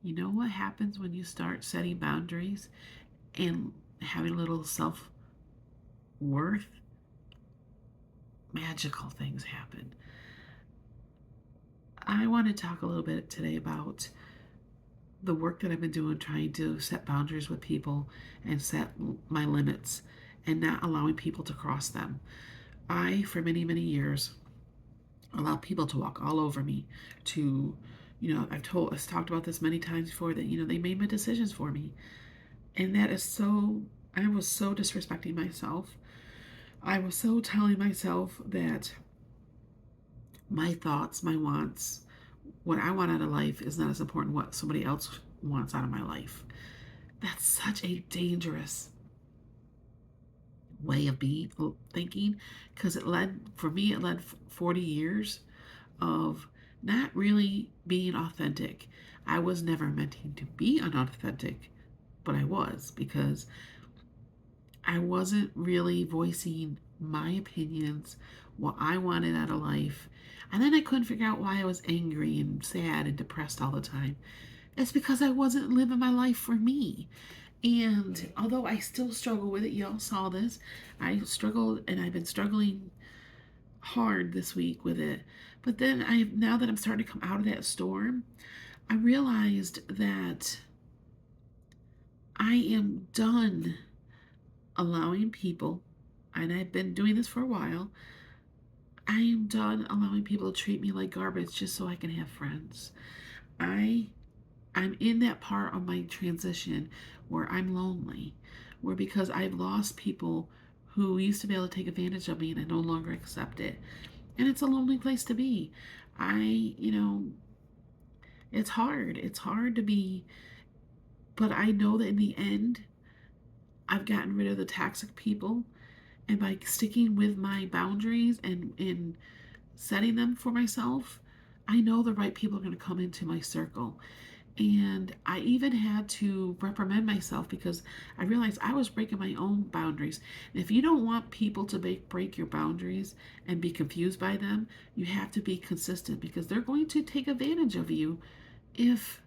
You know what happens when you start setting boundaries and having a little self worth? Magical things happen. I want to talk a little bit today about the work that I've been doing trying to set boundaries with people and set my limits and not allowing people to cross them. For many, many years, allowed people to walk all over me, to, I've talked about this many times before that, they made my decisions for me. And that is so, I was so disrespecting myself. I was so telling myself that my thoughts, my wants, what I want out of life is not as important what somebody else wants out of my life. That's such a dangerous way of being thinking, because it led 40 years of not really being authentic. I was never meant to be unauthentic, but I was, because I wasn't really voicing my opinions, what I wanted out of life. And then I couldn't figure out why I was angry and sad and depressed all the time. It's because I wasn't living my life for me. And although I still struggle with it, y'all saw this. I struggled and I've been struggling hard this week with it. But then now that I'm starting to come out of that storm, I realized that I am done allowing people, and I've been doing this for a while, I am done allowing people to treat me like garbage just so I can have friends. I I'm in that part of my transition where I'm lonely, where because I've lost people who used to be able to take advantage of me and I no longer accept it. And it's a lonely place to be. I, you know, it's hard. It's hard to be, but I know that in the end, I've gotten rid of the toxic people. And by sticking with my boundaries and setting them for myself, I know the right people are going to come into my circle. And I even had to reprimand myself because I realized I was breaking my own boundaries. And if you don't want people to break your boundaries and be confused by them, you have to be consistent, because they're going to take advantage of you. If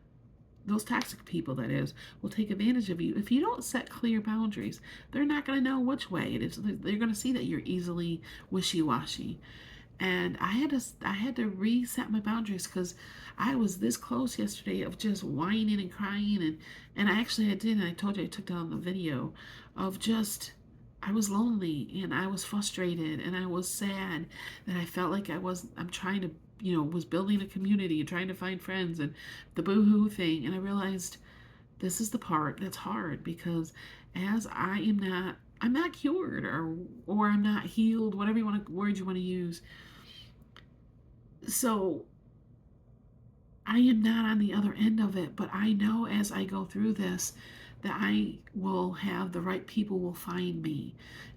those toxic people, that is, will take advantage of you if you don't set clear boundaries. They're not going to know which way it is. They're going to see that you're easily wishy-washy. And I had to reset my boundaries, because I was this close yesterday of just whining and crying, and I did, and I told you I took down the video of just, I was lonely and I was frustrated and I was sad, that I felt like I'm trying to, was building a community and trying to find friends and the boohoo thing. And I realized this is the part that's hard, because as I'm not cured, or I'm not healed, whatever word you want to use. So I am not on the other end of it, but I know as I go through this that I will have the right people will find me,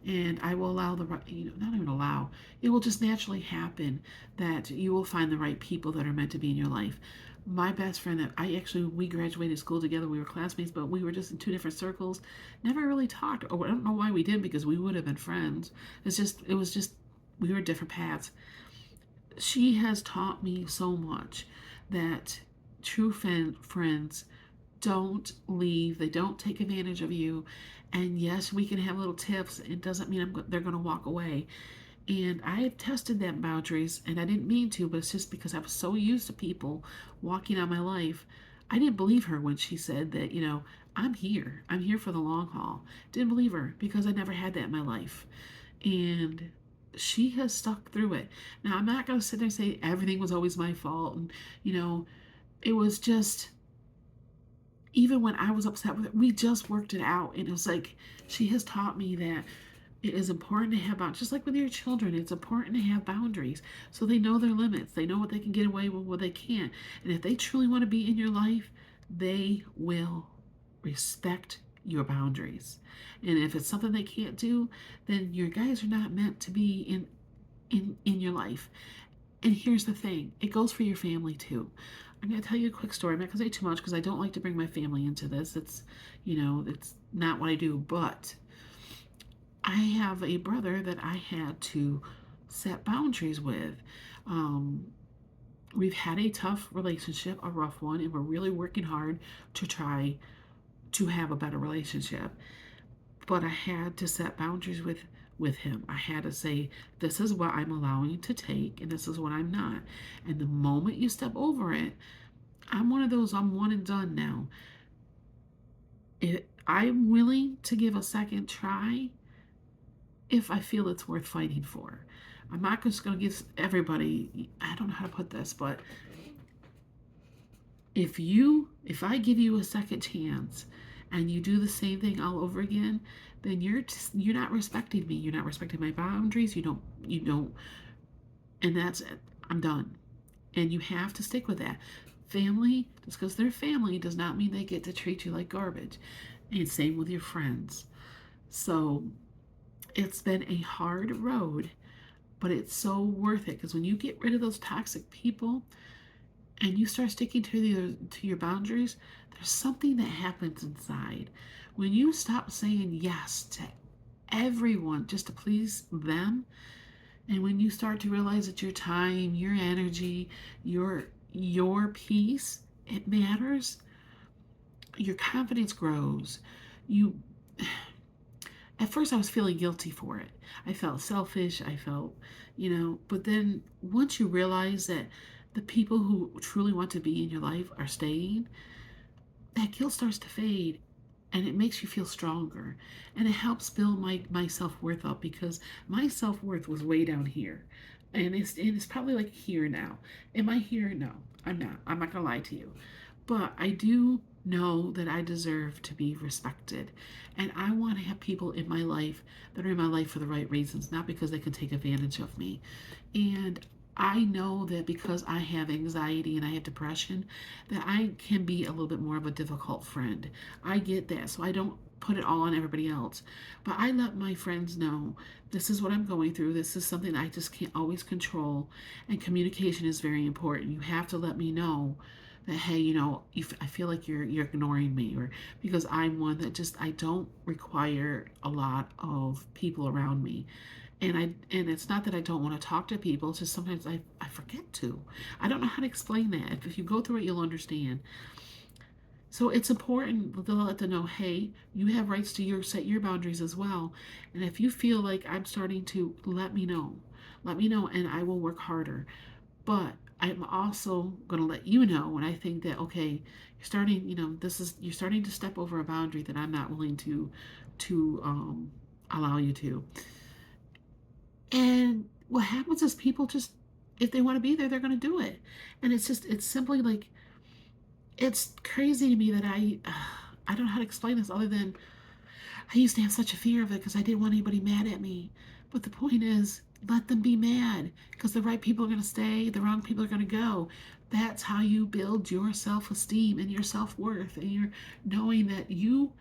and I will allow the right, not even allow, it will just naturally happen that you will find the right people that are meant to be in your life. My best friend, that we graduated school together, we were classmates, but we were just in two different circles, never really talked. Oh, I don't know why we didn't, because we would have been friends. It was just, we were different paths. She has taught me so much, that true friends don't leave, they don't take advantage of you. And yes, we can have little tips, it doesn't mean they're going to walk away. And I've tested that boundaries, and I didn't mean to, but it's just because I was so used to people walking out my life. I didn't believe her when she said that, I'm here for the long haul. Didn't believe her, because I never had that in my life. And she has stuck through it. Now, I'm not going to sit there and say everything was always my fault. And, you know, it was just, even when I was upset with it, we just worked it out. And it was like, she has taught me that it is important to have boundaries. Just like with your children, it's important to have boundaries so they know their limits. They know what they can get away with, what they can't. And if they truly want to be in your life, they will respect your boundaries. And if it's something they can't do, then your guys are not meant to be in your life. And here's the thing, it goes for your family too. I'm going to tell you a quick story. I'm not going to say too much, because I don't like to bring my family into this. It's not what I do. But I have a brother that I had to set boundaries with. Um, We've had a tough relationship, a rough one, and we're really working hard to try to have a better relationship. But I had to set boundaries with him. I had to say, this is what I'm allowing to take, and this is what I'm not. And the moment you step over it, I'm one of those, I'm one and done now. I'm willing to give a second try if I feel it's worth fighting for. I'm not just going to give everybody, I don't know how to put this, but if I give you a second chance and you do the same thing all over again, then you're not respecting me. You're not respecting my boundaries. You don't, and that's it. I'm done. And you have to stick with that. Family, just because they're family does not mean they get to treat you like garbage. And same with your friends. So it's been a hard road, but it's so worth it because when you get rid of those toxic people and you start sticking to your boundaries, there's something that happens inside. When you stop saying yes to everyone just to please them, and when you start to realize that your time, your energy, your peace, it matters, your confidence grows. You At first I was feeling guilty for it. I felt selfish. I felt, but then once you realize that the people who truly want to be in your life are staying, that guilt starts to fade and it makes you feel stronger and it helps build my self-worth up because my self-worth was way down here and it's probably like here now. Am I here? No, I'm not gonna lie to you, but I do know that I deserve to be respected, and I want to have people in my life that are in my life for the right reasons, not because they can take advantage of me. And I know that because I have anxiety and I have depression, that I can be a little bit more of a difficult friend. I get that, so I don't put it all on everybody else. But I let my friends know this is what I'm going through. This is something I just can't always control, and communication is very important. You have to let me know that hey, I feel like you're ignoring me, or because I'm one that just I don't require a lot of people around me. And it's not that I don't want to talk to people, it's just sometimes I forget to. I don't know how to explain that. If you go through it, you'll understand. So it's important to let them know, hey, you have rights to set your boundaries as well. And if you feel like I'm starting to, let me know. Let me know and I will work harder. But I'm also going to let you know when I think that okay, you're starting to step over a boundary that I'm not willing to allow you to. And what happens is people just, if they want to be there, they're going to do it. And it's simply like, it's crazy to me that I don't know how to explain this other than I used to have such a fear of it because I didn't want anybody mad at me. But the point is, let them be mad because the right people are going to stay, the wrong people are going to go. That's how you build your self esteem and your self worth, and you're knowing that you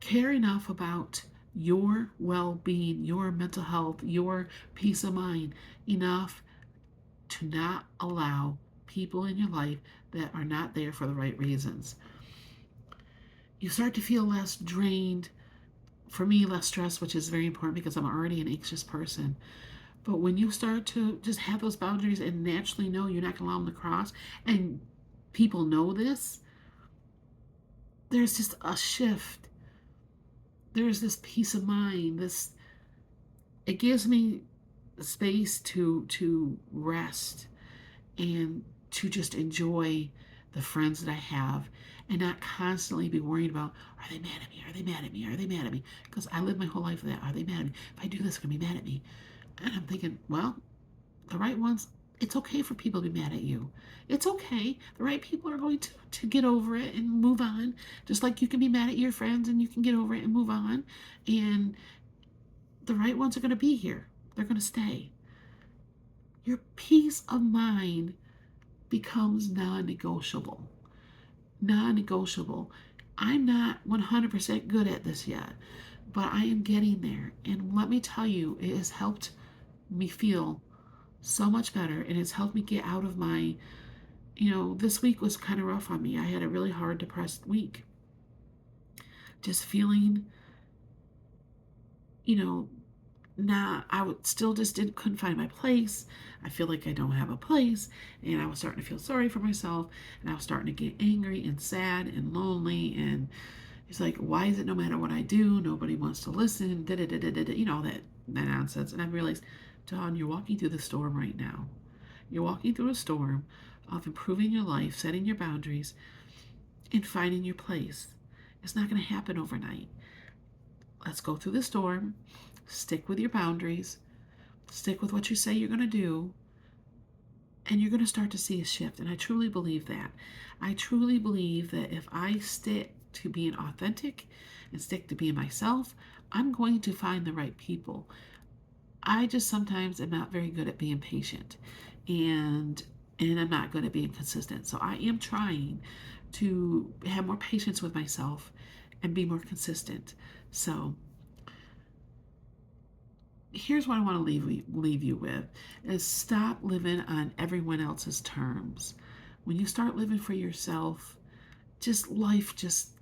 care enough about your well being, your mental health, your peace of mind enough to not allow people in your life that are not there for the right reasons. You start to feel less drained. For me, less stress, which is very important because I'm already an anxious person. But when you start to just have those boundaries and naturally know you're not going to allow them to cross, and people know this, there's just a shift. There's this peace of mind. It gives me space to rest and to just enjoy the friends that I have and not constantly be worried about, are they mad at me? Are they mad at me? Are they mad at me? Because I live my whole life with that. Are they mad at me? If I do this, they're going to be mad at me. And I'm thinking, well, the right ones, it's okay for people to be mad at you. It's okay. The right people are going to get over it and move on. Just like you can be mad at your friends and you can get over it and move on. And the right ones are going to be here. They're going to stay. Your peace of mind becomes non-negotiable. Non-negotiable. I'm not 100% good at this yet, but I am getting there. And let me tell you, it has helped me feel so much better. And it's helped me get out of this week was kind of rough on me. I had a really hard, depressed week. Just feeling, you know, Nah, I would still just didn't couldn't find my place. I feel like I don't have a place, and I was starting to feel sorry for myself, and I was starting to get angry and sad and lonely. And it's like, why is it no matter what I do, nobody wants to listen? Da da da da da. You know that nonsense. And I realized, Dawn, you're walking through the storm right now. You're walking through a storm of improving your life, setting your boundaries, and finding your place. It's not going to happen overnight. Let's go through the storm. Stick with your boundaries. Stick with what you say you're going to do, and you're going to start to see a shift. And I truly believe that. I truly believe that if I stick to being authentic and stick to being myself, I'm going to find the right people. I just sometimes am not very good at being patient, and I'm not good at being consistent. So I am trying to have more patience with myself and be more consistent. So here's what I want to leave you with is stop living on everyone else's terms. When you start living for yourself, just life just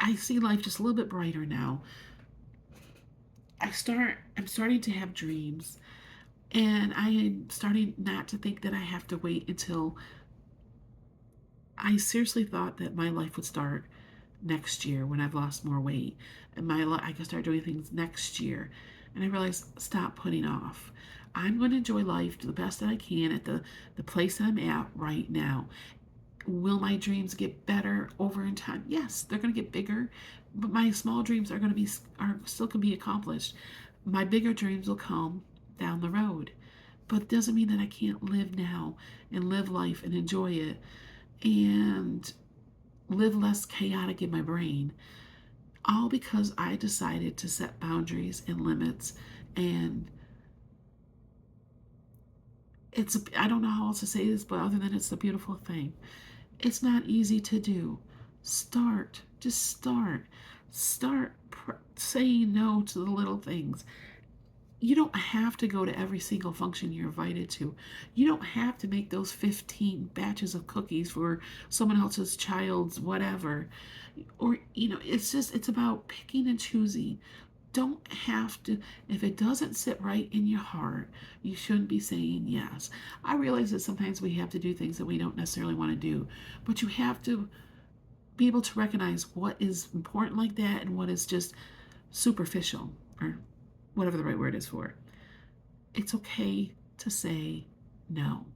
I see life just a little bit brighter now. I'm starting to have dreams, and I am starting not to think that I have to wait until I seriously thought that my life would start next year when I've lost more weight, and I can start doing things next year. And I realized, stop putting off. I'm going to enjoy life to the best that I can at the place that I'm at right now. Will my dreams get better over in time? Yes, they're going to get bigger, but my small dreams are still can be accomplished. My bigger dreams will come down the road, but it doesn't mean that I can't live now and live life and enjoy it and live less chaotic in my brain, all because I decided to set boundaries and limits. And I don't know how else to say this, but other than it's a beautiful thing. It's not easy to do. Just start saying no to the little things. You don't have to go to every single function you're invited to. You don't have to make those 15 batches of cookies for someone else's child's whatever. Or, it's about picking and choosing. Don't have to, if it doesn't sit right in your heart, you shouldn't be saying yes. I realize that sometimes we have to do things that we don't necessarily want to do, but you have to be able to recognize what is important like that and what is just superficial, or whatever the right word is for it. It's okay to say no.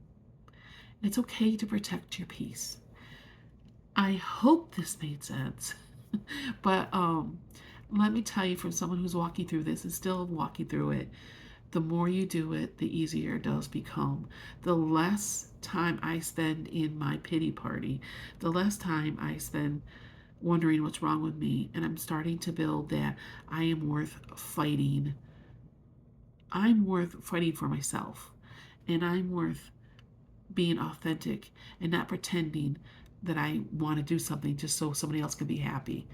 It's okay to protect your peace. I hope this made sense. But let me tell you, from someone who's walking through this and still walking through it, the more you do it, the easier it does become. The less time I spend in my pity party, the less time I spend wondering what's wrong with me. And I'm starting to build that I am worth fighting. I'm worth fighting for myself. And I'm worth being authentic and not pretending that I want to do something just so somebody else can be happy.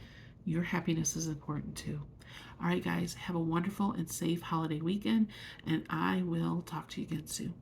Your happiness is important too. All right, guys, have a wonderful and safe holiday weekend, and I will talk to you again soon.